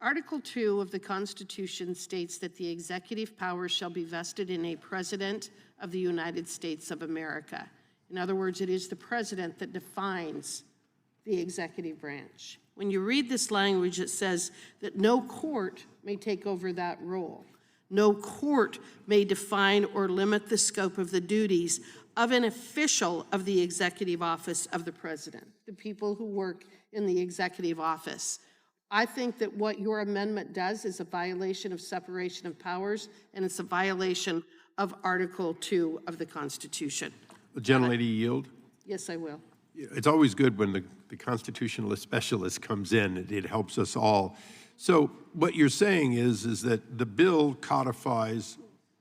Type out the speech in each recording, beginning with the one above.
Article 2 of the Constitution states that the executive powers shall be vested in a President of the United States of America. In other words, it is the President that defines the executive branch. When you read this language, it says that no court may take over that role. No court may define or limit the scope of the duties of an official of the executive office of the President, the people who work in the executive office. I think that what your amendment does is a violation of separation of powers, and it's a violation of Article 2 of the Constitution. The gentlelady yield? Yes, I will. It's always good when the constitutionalist specialist comes in. It helps us all. So what you're saying is that the bill codifies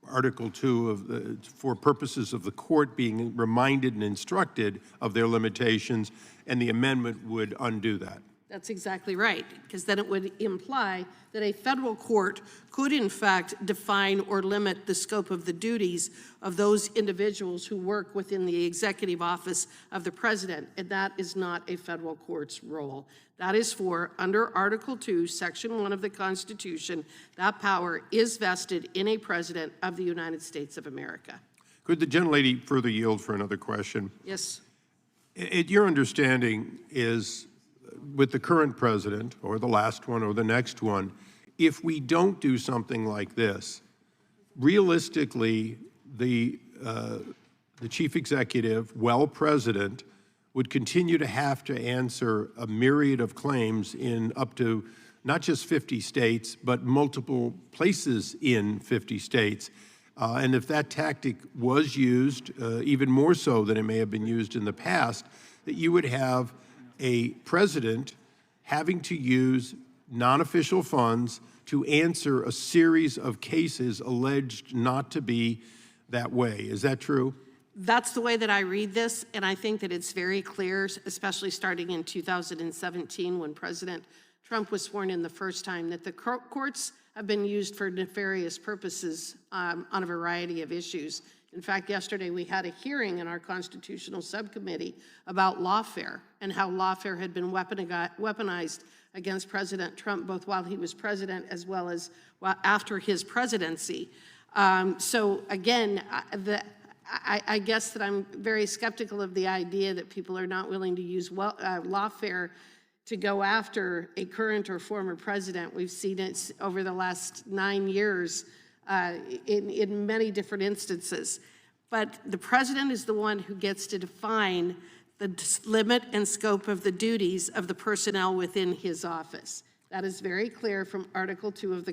Article 2 for purposes of the court being reminded and instructed of their limitations, and the amendment would undo that. That's exactly right, because then it would imply that a federal court could in fact define or limit the scope of the duties of those individuals who work within the executive office of the President, and that is not a federal court's role. That is for, under Article 2, Section 1 of the Constitution, that power is vested in a President of the United States of America. Could the gentlelady further yield for another question? Yes. Your understanding is, with the current president, or the last one, or the next one, if we don't do something like this, realistically, the chief executive, well president, would continue to have to answer a myriad of claims in up to not just 50 states, but multiple places in 50 states. And if that tactic was used, even more so than it may have been used in the past, that you would have a president having to use non-official funds to answer a series of cases alleged not to be that way. Is that true? That's the way that I read this, and I think that it's very clear, especially starting in 2017 when President Trump was sworn in the first time, that the courts have been used for nefarious purposes on a variety of issues. In fact, yesterday we had a hearing in our constitutional subcommittee about lawfare and how lawfare had been weaponized against President Trump, both while he was president as well as after his presidency. So again, I guess that I'm very skeptical of the idea that people are not willing to use lawfare to go after a current or former president. We've seen it over the last 9 years in many different instances. But the president is the one who gets to define the limit and scope of the duties of the personnel within his office. That is very clear from Article 2 of the